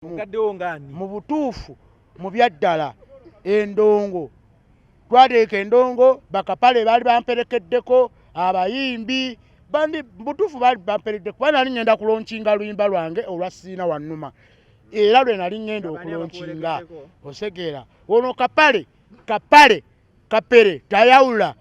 mu butuufu mu byaddala endongo twateeka endongo bakapale baali bamperekeddeko abayimbi bandi butuufu baali bamperekeddeko kuba nali ngenda kulonkinga luyimba lwange olwa Siina Wannuma era lwe nali ngenda okulonkinga osegeera ono kapere tayawula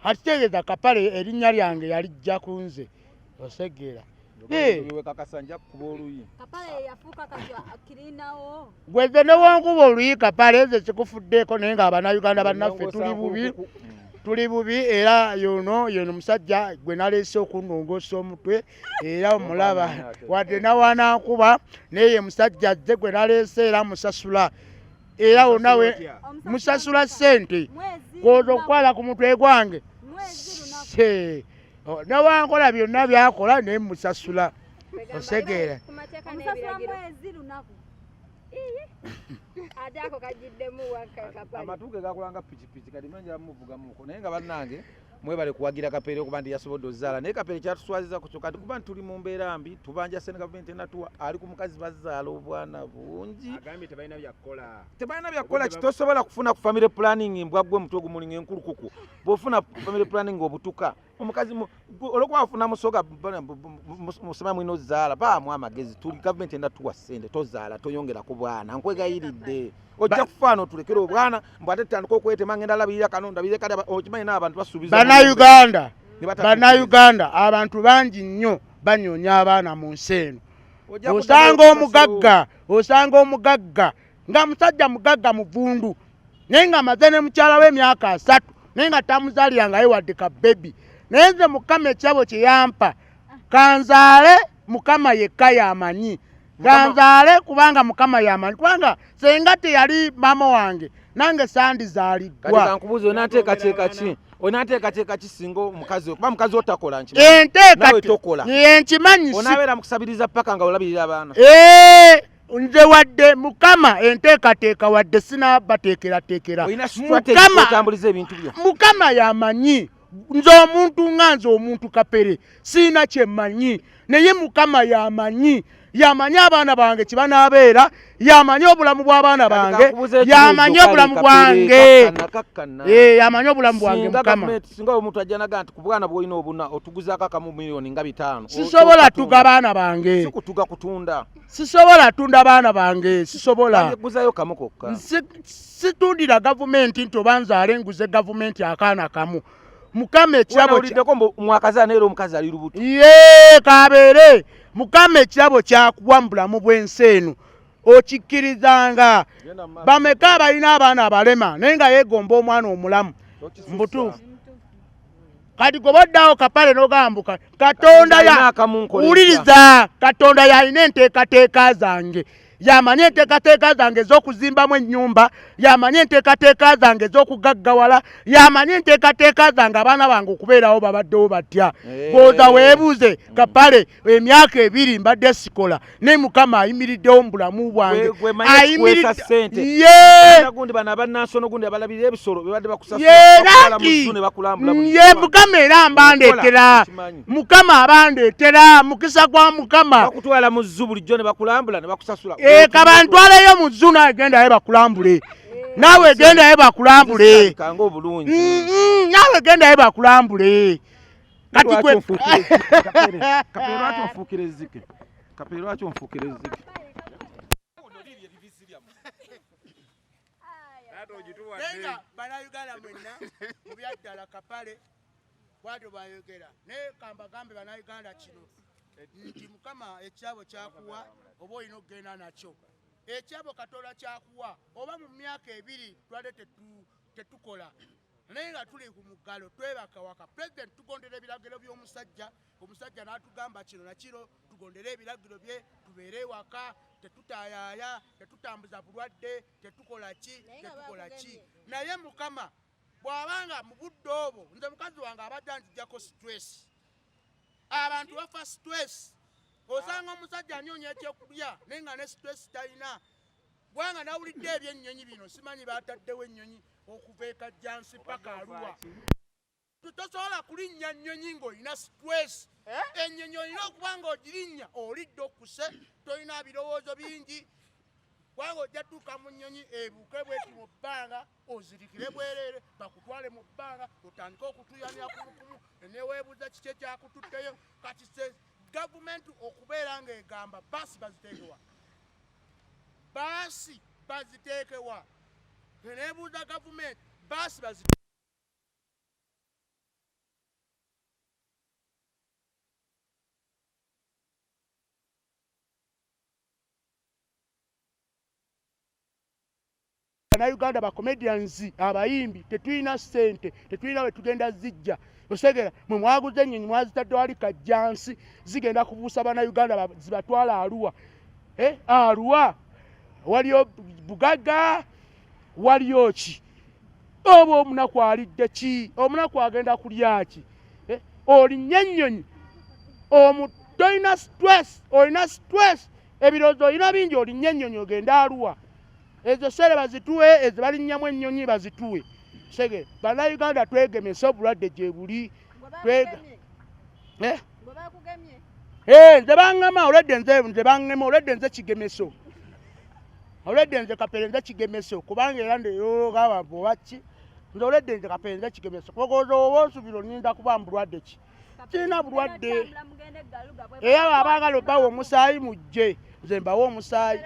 akitegeeza kapale erinnya lyange yalijja ku nze osegeera gweze newankuba oluyi kapale nze sikufuddeeko naye ng'Abannayuganda bannaffe tuli bubi era yono musajja gwe naleese okunnongoosa omutwe era omulaba wadde nawanankuba naye ye musajja azze gwe naleese era musasula era wonawe musasula ssente koza okukwala ku mutwe gwange nawankola byonna byakola naye musasula osegeera amatuuke gakulanga pikipiki kati manja muvugamuko naye nga bannange mwebale kuwagira Kapere okuba nti yasobodde ozaala naye Kapere kyatuswaziza ku kyo kati kuba tuli mu mbeera mbi tubanja sene gavumenti enatuwa ali ku mukazi bazaala obwana bungi agambye tebalina byakukola kitosobola kufuna ku family planning mbwaggwe mutwe gumulinga enkulukuku bw'ofuna family planning obutuka omukazi olwokuba afuna musoga musema mwino zaala baamu amagezi tuli gavumenti enatuwa ssente tozaala toyongerako bwana nkwegayiridde ojja kufaana otulekera obwana mbwate tutandika okwetema ngenda labirira kanonda bire kale okimanyi n'abantu basuubiza Bannayuganda abantu bangi nnyo banyoonya abaana mu nsi eno osanga omugagga nga musajja mugagga muvundu naye nga amaze ne mukyala w'emyaka 3 naye nga tamuzaaliranga ye wadde ka bebi naye nze Mukama ekirabo kye yampa kanzaale Mukama yekka yamanyi kanzaale kubanga Mukama yamanyi kubanga senga teyali mama wange nange sandizaaliddwa kankubuuza onaateekateeka ki singa omukazi kuba mukazi otakola nkimanyi onaabeera mukusabiriza paka nga olabirira abaana nze wadde Mukama enteekateeka wadde sinaabateekerateekera Mukama yamanyi nze omuntu Kapere siina kyemmanyi naye Mukama yamanyi abaana bange kibanabeera yamanyi obulamu bw'abaana bange yamanyi obulamu bwange yamanyi obulamu bwange Mukama singa omuntu ajjanaga nti ku bwana bw'olina obuna otuguzaako akamu miliyoni nga 5 sisobola tuga baana bange sikutuga kutunda sisobola tunda baana bange sisobola guzayo kamu kokka situndira gavumenti nti obanzaale nguze gavumenti akaana kamu Mukama ekirabo uliddeko mwakazaana era omukazi ali lubuto kabeere Mukama ekirabo kyakuwa mu bulamu bw'ensi eno okikkirizanga bameka abalina abaana abalema naye nga yeegomba omwana omulamu mbutuufu kati goboddawo Kapale n'ogambuka Katonda wuliriza Katonda yalina enteekateeka zange yamanyi enteekateeka zange ez'okuzimbamu ennyumba yamanyi enteekateeka zange ez'okugaggawala yamanyi enteekateeka zange abaana bange okubeerawo babaddewo batya gooza weebuuze Kapale emyaka 2 mbadde sikola ne Mukama ayimiriddewo mu bulamu bwange Mukama era ambandeetera Mukama abandeetera mukisa gwa Mukama bakutwala mu zzu bulijjo ne bakulambula ne bakusasula kabantwaleyo mu zzu nawe gendayo bakulambule nawe gendayo bakulambule nawe gendayo bakulambule kati gwe Kapere lwaki onfuukira ezzike Bannayuganda mwenna mu byaddala Kapale bwatyo bayogera naye kambagambe Bannayuganda kino nti Mukama ekirabo kyakuwa oba olina okugenda nakyo ekirabo Katonda kyakuwa oba mu myaka 2 twali tetukola naye nga tuli ku muggalo twebaka waka President tugondera ebiragiro by'omusajja omusajja n'atugamba kino nakiro tugondera ebiragiro bye tubeere waka tetutayaaya tetutambuza bulwadde tetukola ki naye Mukama bw'abanga mu budde obwo nze mukazi wange abadde antijjako stress abantu bafa stress osanga omusajja anyonya ekyokulya naye nga ne stress talina bwanga nawulidde ebyennyonyi bino simanyi bataddewo ennyonyi okuva ekajjansi paka Arua tosobola kulinnya nnyonyi ng'olina stress ennyonyi olina okuba ng'ogirinnya olidde okuse tolina birowoozo bingi kubanga ojja tuuka mu nnyonyi ebuuke bweti mu bbanga ozirikire bwereere bakutwale mu bbanga otandike okutuyanira kumukumu neweebuuza kiki ekyakutuddeyo kati gavumenti okubeera ng'egamba baasi baziteekewa baasi baziteekewa neebuuza gavumenti baasi baziteekewa Uganda ba comedians abayimbi tetulina ssente tetulina we tugenda zijja osegera mwe mwaguze ennyonyi mwazitadde wali kajjansi zigenda kubuusa Uganda zibatwala Arua Arua waliyo Bugaga waliyo ki oba omunaku alidde ki omunaku agenda kulya ki olinnye ennyonyi tolina stress ebirowoozo olina bingi olinnye ennyonyi ogenda Arua ezo sere bazituwe ezo balinnyamu ennyonyi bazituwe sege Bannayuganda twegemese obulwadde gye buli nze baŋŋama olwedde nze baŋŋema olwedde nze kigemeso olwedde nze Kapere nze kigemeso kubanga era ndeyogaba bwaki nze olwedde nze Kapere nze kigemeso kubagoza oba nsubira oninda kuba mbulwadde ki kirina bulwadde era abaagala obbawa omusaayi mujje nze mbawa omusaayi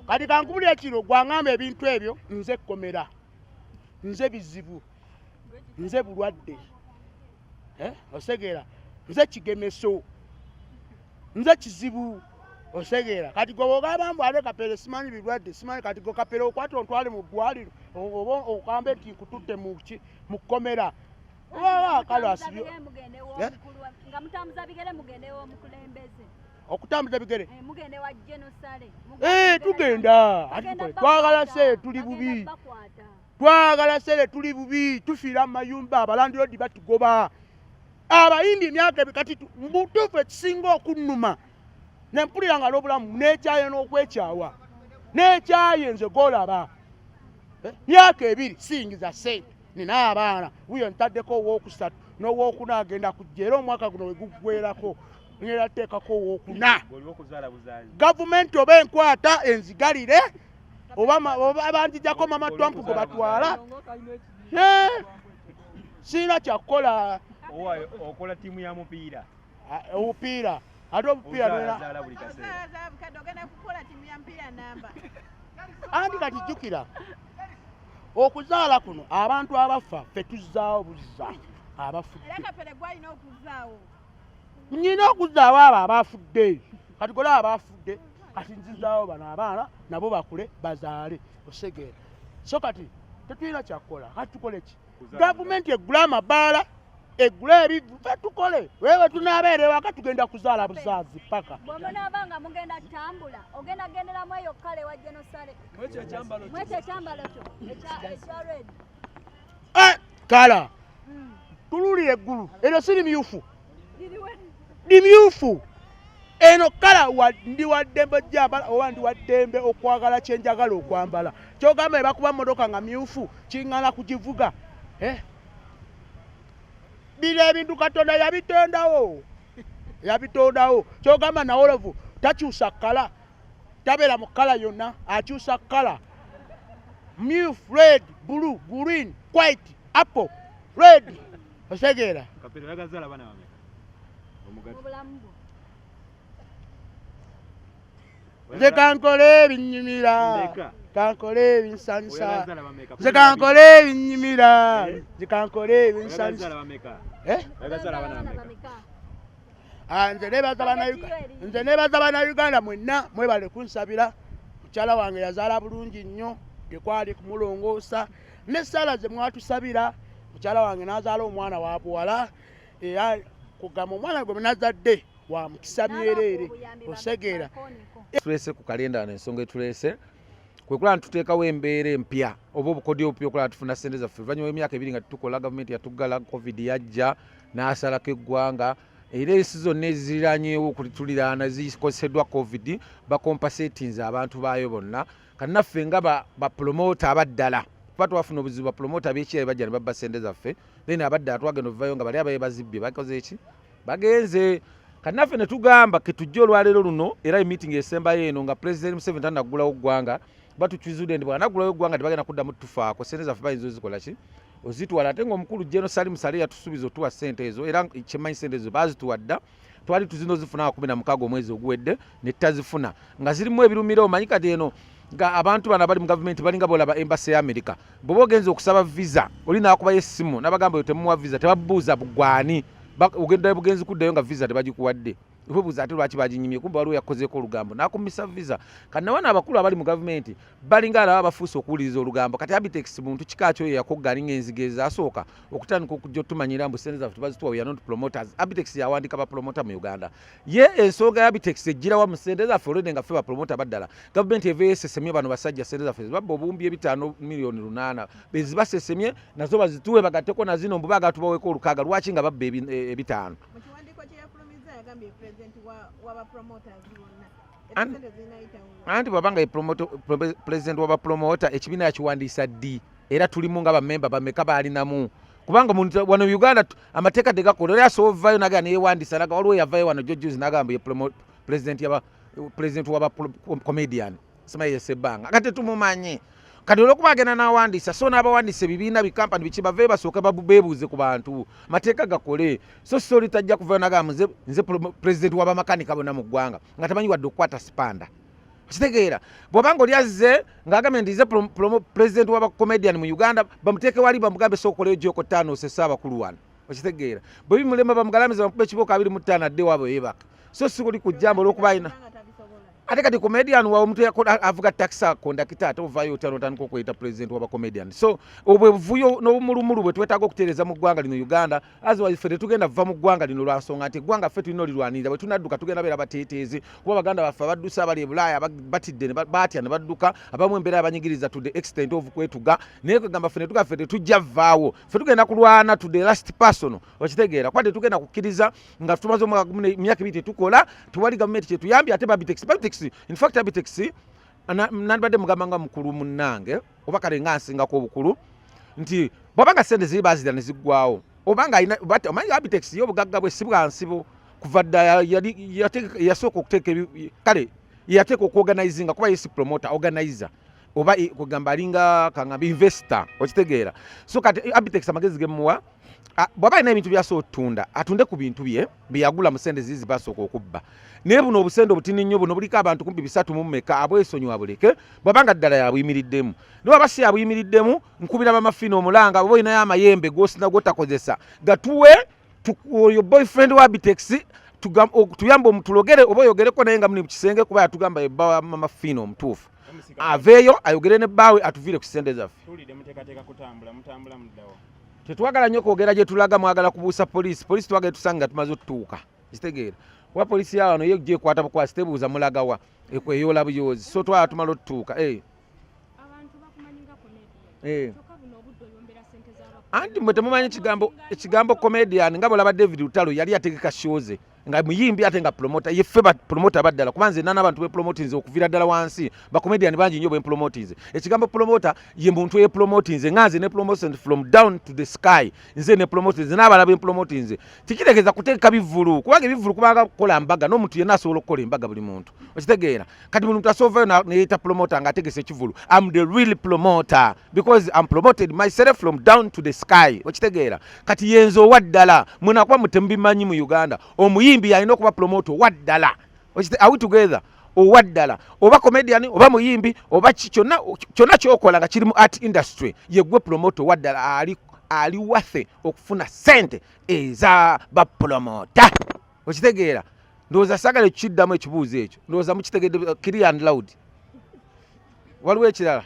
kati kankubulira ekiro gwangamba ebintu ebyo nze kkomera nze bizibu nze bulwadde osegera nze kigemeso nze kizibu osegera kati gwe ogamba mbu ate Kapere simanyi birwadde simanyi kati gwe Kapere okwata ontwale mu ddwaliro oba okambe nti nkututte mu kkomera kale asibyo okutambuza bigere tugenda twagala sere tuli bubi twagala sere tuli bubi tufiira mu mayumba abalandiroodi batugoba abayimbi emyaka kati mubutuufu ekisinga okunnuma nempulira nga n'obulamu nekyaye n'okwekyawa nekyaye nze golaba myaka 2 siyingiza sente nina abaana wuyo ntaddeko owookusatu n'owookuna agenda kujja era omwaka guno we guggwerako ngera teekako owookuna gavumenti oba enkwata enzigalire oba banjijjako Mama Trump gwe batwala siina kyakukola okola tiimu ya mupiira obupiira ate obupiira anti kati jjukira okuzaala kuno abantu abafa ffe tuzzaawo buzza abafudde nyina okuzaawo abo abafudde kati gola abafudde kati nzizaawo bano abaana nabo bakule bazaale osegeera so kati tetulina kyakukola kati tukole ki gavumenti eggula amabaala eggula ebivu fe tukole wewe tunaabeera ewaka tugenda kuzaala buzaazi paka bwomunaabanga mugenda tambula ogenda genderamu eyo kale wa Genosale mwekyo ekyambalo kyo ekya red kala tululira eggulu eryo si limyufu limyufu eno kala ndi waddembe ojjambala oba ndi waddembe okwagala kyenjagala okwambala kyogamba ebakuba motoka nga myufu kiŋŋana kugivuga bino ebintu Katonda yabitondawo kyogamba nawolovu takyusa kala tabeera mu kala yonna akyusa kala myufu red blue green white apple red osegeera nze kankole ebinyumira kankole ebinsanisa nze kankole ebinyumira nze kankole ebinsanisa nze nebaza Bannayuganda mwenna mwebale kunsabira mukyala wange yazaala bulungi nnyo tekwali kumulongoosa ne Sala ze mwatusabira mukyala wange n'azaala omwana wa buwala era kugamba omwana gwe nazadde wa mukisa myereere osegeera tulese ku kalenda n'ensonga etulese kwe kulaba tuteekawo embeera empya oba obukodyo obupya okulaba tufuna ssente zaffe oluvannyuma w'emyaka 2 nga tukola gavumenti yatuggala covid yajja n'asalako eggwanga era ensi zonna eziriranyeewo tuliraana zikozeseddwa covid bakompasetinze abantu baayo bonna kati naffe nga bapromota abaddala kuba twafuna obuzibu bapromota ab'ekirala bajja ne babba ssente zaffe then abaddala twagenda obuvayo nga bali abaye bazibbye bakoze eki bagenze kati naffe ne tugamba ke tujja olwaleero luno era emiitingi esembayo eno nga President Museveni tanaggulawo ggwanga batukizude ndi bwanaggulawo eggwanga tebagenda kuddamu tufaako sente zaffe bayinza ozikola ki ozitwala ate ng'omukulu General Salim Saleh yatusuubiza otuwa ssente ezo era kyemmanyi ssente ezo baazituwadda twali tuzina ozifuna 16 omwezi oguwedde ne tutazifuna nga zirimu ebirumiro omanyi kati eno nga abantu bano abali mu gavumenti balinga bolaba embassy ya America bw'oba ogenza okusaba visa oli n'akubayo essimu n'abagamba yo temuwa visa tebabuuza bugwani ogenda bugenzi kuddayo nga visa tebagikuwadde obuuza ate lwaki baginyimye kumbe waliwo yakozeeko olugambo n'akumisa visa kati nawana abakulu abali mu gavumenti balinga alaba bafuuse okuwuliriza olugambo kati Abitex muntu kika kyo yakoggalinga enzige ezasooka okutandika okujja otumanyira mbu sente zaffe tubazituwa we are not promoters. Abitex yawandika bapromota mu Uganda ye ensonga ya Abitex ejjirawa mu sente zaffe olwedde nga ffe bapromota baddala gavumenti eva esesemye bano basajja sente zaffe zibabba obuwumbi 5 miliyoni 8 bezibasesemye nazo bazituwe bagatteko na zino mbu bagatubaweeko olukaaga lwaki nga babba 5 anti bwabanga ye president waba promota ekibiina yakiwandiisa ddi era tulimu nga bamemba bameka balinamu kubanga wano Uganda amateeka tegakola era asobola ovaayo naga neyewandiisa naga waliwo yavaayo wano jojuzi nagamba ye president waba comedian simanyi yesebbanga nga tetumumanyi kati olwokuba agenda n'awandiisa so n'abawandiisa ebibiina bikampani biki bave basooke beebuuze ku bantu mateeka gakole so soli tajja kuvaayo nagamba nze president w'abamakanika bonna mu ggwanga nga tamanyi wadde okukwata sipanda okitegeera bw'obanga oli azze ng'agambye ndi nze president w'abacomedian mu Uganda bamuteeke wali bamugambe sookoleyo gyoko 5 osesa abakulu wano okitegeera bwe bimulema bamugalamiza bamukuba ekibooko 25 adde waabwe yeebaka so sikuli kujjamba olw'okuba alina ate kati comedian wa omuntu avuga taxa kondakita ate ovaayo otandika okweyita president waba comedian so obwe buvuyo n'obumulumulu bwe twetaaga okutereeza mu ggwanga lino Uganda otherwise ffe tetugenda va mu ggwanga lino lwa nsonga nti eggwanga ffe tulina olirwanirira bwe tunadduka tugenda beera bateeteezi kuba baganda baffe abaddusa abali e Bulaaya batidde baatya ne badduka abamu embeera abanyigiriza to the extent of kwetuga naye kwegamba ffe netuga ffe tetujja vaawo ffe tugenda kulwana to the last person okitegeera kuba tetugenda kukkiriza nga tumaze emyaka 2 tetukola tewali gavumenti kyetuyambye ate Abitex in fact Abitex nandibadde mugamba nga mukulu munnange oba kale nga nsingako obukulu nti bwabanga sente ziri bazira ne ziggwawo obanga alina omanyi Abitex ye obugagga bwe si bwa nsibo kuva dda yasooka okuteeka kale yateeka okuorganizinga kuba yesi promoter organizer oba kugamba alinga kangamba investor okitegeera so kati Abitex amagezi gemuwa bw'aba alina ebintu byasooka otunda atunde ku bintu bye byeyagula mu sente zizi basooka okubba naye buno obusente obutini nnyo buno buliko abantu 300 abwesonyi wabuleke bw'abanga ddala yabuyimiriddemu naye aba si yabuyimiriddemu nkubira bamafina omulanga oba olinayo amayembe gosina gotakozesa gatuwe oyo boyfriend wa Abitex tuyambe omutulogere oba oyogereko naye nga muli mu kisenge kuba yatugamba yebba mamafina omutuufu aveeyo ayogere ne bbaawe atuviire ku sente zaffe tetwagala nnyo kwogera gye tulaga mwagala kubuusa polisi twagala tusanga tumaze otutuuka kitegeera wa polisi ya wano ye gye kwata bukwasi tebuuza mulagawa ekweyola buyozi so twala tumala otutuuka abantu bakumanyinga comedian kyokka buno obudde oyombera sente z'abantu anti mwe temumanyi ekigambo comedian nga bwolaba David Lutalo yali yategeka shoze nga muyimbi ate nga promoter yeffe ba promoter baddala kubanze nana abantu be promotinze okuvira ddala wansi ba comedian bangi nnyo be promotinze ekigambo promoter ye muntu ye promotinze nganze ne promotion from down to the sky nze ne promotinze n'abala be promotinze tikiregeza kuteeka bivulu kubanga bivulu kubanga kola mbaga n'omuntu yenna asobola okukola embaga buli muntu okitegeera kati buli muntu asovayo ne yita promoter nga ategese ekivulu I'm the real promoter because I'm promoted myself from down to the sky okitegeera kati yenzo waddala mwenakuba mutembimanyi mu Uganda muyimbi alina okuba promote owaddala are we together owaddala oba comedian oba muyimbi oba kyonna kyokola nga kiri mu art industry yegwe promote owaddala ali wathe okufuna sente eza bapromota okitegeera ndowooza sagala ekiddamu ekibuuzo ekyo ndowooza mukitegedde clear and loud waliwo ekirala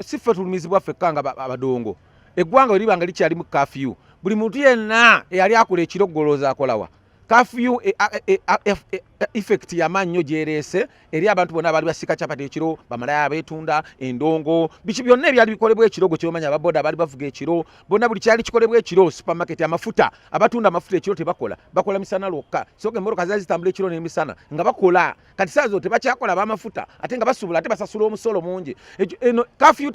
siffe tulumizibwa ffekka nga abadongo eggwanga we libanga likyali mu kafyu buli muntu yenna eyali akola ekiro golooza akolawa kafyu effect yamanyo jerese eri abantu bona bali basika chapati ekiro bamalaya betunda endongo bichi byonna ebyali bikolebwa ekirogo kyomanya ababoda bali bavuga ekiro bona buli kyali kikolebwa ekiro supermarket amafuta abatunda amafuta ekiro bakola misana lokka soke moroka zazitambula ekiro n'emisana nga bakola kati sazo tebakyakola bamafuta ate nga basubula ate basasula omusolo mungi eno kafyu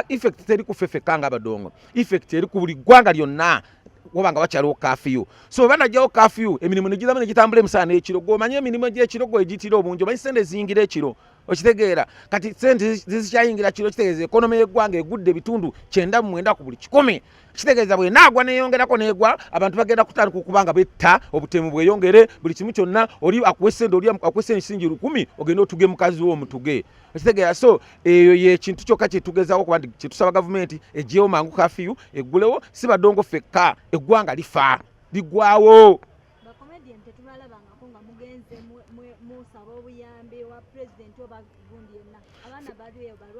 effect teri kufefekanga abadongo effect eri ku buli ggwanga lyonna wabanga wakyaliwo kafyu so banajjawo kafyu emirimu negizame negitambula emisana ekiro gomanye emirimu gy'ekiro gwegitira obungi omanyi sente ziyingira ekiro okitegeera kati sente zizikyayingira kiro kitegeeza ekonomi y'eggwanga egudde ebitundu 9 ku buli 10 kitegeeza bwe naagwa neyongerako negwa abantu bagenda kutandika okubanga betta obutemu bweyongere buli kimu kyonna oli akuwesende oli akuwesende ensingi 10 ogenda otuge mukazi wo omutuge okitegeera so eyo yekintu kyokka kyetugezaako kuba nti kyetusaba gavumenti eggyewo mangu kafyu eggulewo si badongo fekka eggwanga lifa ligwawo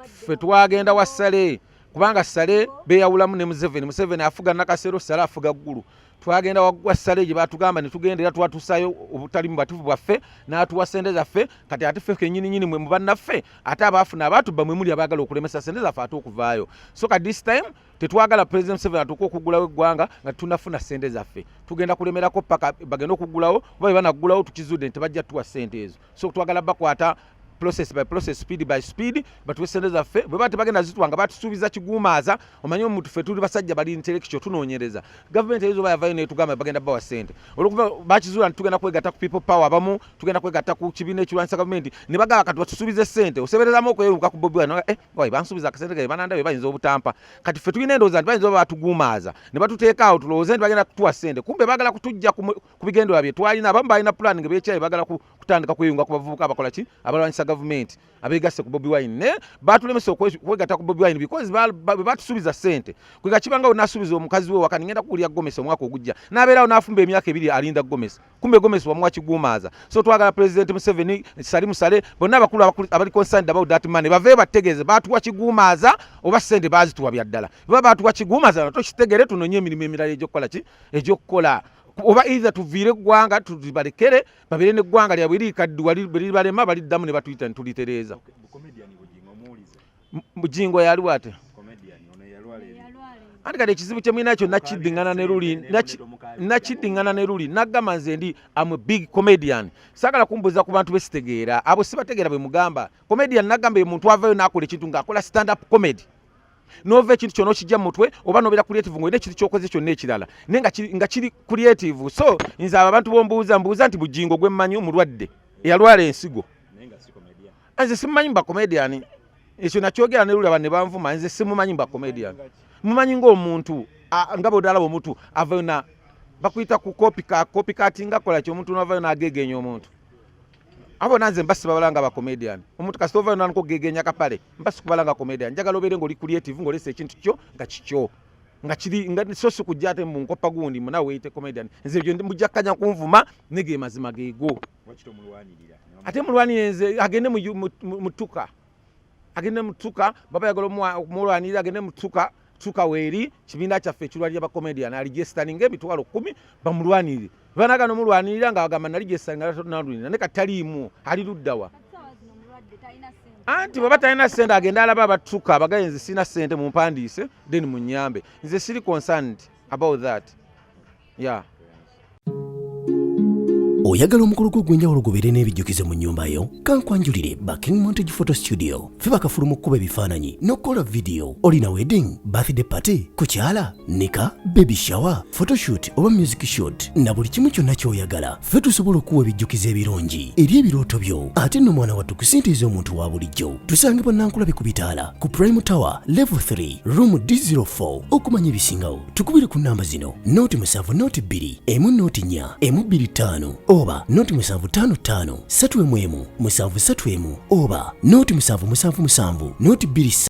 ffe twagenda wa Sale kubanga Sale beyawulamu ne Museveni afuga Nakasero Sale afuga ggulu twagenda wa Sale gye batugamba ne tugendera twatusayo obutali mu batufu bwaffe n'atuwa sente zaffe kati ate ffe kennyini mwe mubannaffe ate abaafuna abatubba mwe muli abaagala okulemesa sente zaffe ate okuvaayo so ka this time tetwagala President Museveni atuuka okuggulawo eggwanga nga tunafuna sente zaffe tugenda kulemerako paka bagenda okuggulawo oba banaggulawo tukizudde nti tebajja tuwa sente ezo so twagala bakwata process by process, speed by speed, but we send us bwe bati bagenda zitwanga batusubiza kigumaza omanyi omuntu fe tuli basajja bali intellectual tunoonyereza government ezo bayavayo ne tugamba bagenda bawa sente olukuba bakizula tugenda kwegatta ku people power abamu tugenda kwegatta ku kibine kirwanisa government ne bagaba kati batusubize sente osebereza moko yeruka ku Bobi Wine boy bansubiza akasente ke bananda be bayinza obutampa kati fe tulina endoza bayinza batugumaza ne batuteeka awo tulowooza nti bagenda kutuwa sente kumbe bagala kutujja ku bigendo bye twalina abamu balina planning bye bagala kutandika kweyunga ku bavubuka abakola ki abalwanyisa government abegase ku Bobi Wine ne batulemesa okwegatta ku Bobi Wine because batusubiza sente kwega kibanga onasubiza omukazi we wakani ngenda kukulya Gomesi omwaka ogujja nabeerawo nafumba emyaka 2 alinda Gomesi kumbe Gomesi wamwa kigumaza so twagala President Museveni Salimu Sale bonna abakulu abali concerned about that man bave bategeze batuwa kigumaza oba sente bazituwa byaddala baba batuwa kigumaza nato kitegere tunonye emirimu emirala egyokukola ki egyokukola oba either tuvire gwanga tubalekere babere ne gwanga lya bwiri kaddu wali balema bali damu ne batuyita ntulitereza comedian bujingo muulize bujingo yali wate comedian ono yalwale andi kale kizibu kye mwina kyo nakidingana ne ruli nagamba nze ndi am a big comedian sagala kumbuza ku bantu besitegeera abo sibategeera bwe mugamba comedian nagamba omuntu avayo nakola ekintu ng'akola stand up comedy nove ekintu kyono kijja mu mutwe oba nobera creative ng'olina ekintu kyokoze kyonna ekirala nga kiri creative so nze abo abantu bombuuza nti bujingo gwe mmanyi omulwadde eyalwala ensigo nze simumanyi mba comedian ekyo nakyogera ne lulaba ne banvuma nze simumanyi mba comedian mumanyi ng'omuntu nga bw'odalaba omuntu avayo na bakuyita ku copycat ngakola ki omuntu n'avayo n'agegenya omuntu abo nanze mbasi babalanga ba comedian omuntu kasitova nanko gegenya kapale mbasi kubalanga comedian njagala obere ngoli creative ngolese ekintu kyo nga kikyo nga kiri nga sosu kujjate mu nkopa gundi muna weite comedian nze byo mujakanya kunvuma nege mazima geego wakito mulwanirira ate mulwanire nze agende mutuka baba yagolo mulwanirira agende mutuka weeri kibiina kyaffe ekirwalira ba comedian aligesitaninga emitwalo 10 bamulwanirire banaga nomulwanirira nga bagamba naligesitaninga nalunina ne kataliimu ali luddawa anti baba talina sente agenda alaba abatuka abagaye nze sina sente mumpandiise then munyambe nze siri concerned about that yeah. Oyagala omukolo gw'enjawulo gubeere n'ebijjukize mu nnyumba yo kankwanjulire King Montage Photo Studio fe bakafulu kuba ebifaananyi n'okola video olina wedding birthday party kukyala nika baby shower photoshoot oba music shoot na buli kimu kyonna ky'oyagala fe tusobola okuwa ebijjukize ebirungi eri ebirooto byo ate nno mwana wattu kusintiiza omuntu wa bulijjo tusangibwa Nankulabe ku Bitaala ku Prime Tower level 3 room D04 okumanya ebisingawo tukubire ku namba zino noti 7 noti 2 emu noti 4 emu 25 oba noti 755 7 7 oba noti 777 noti 2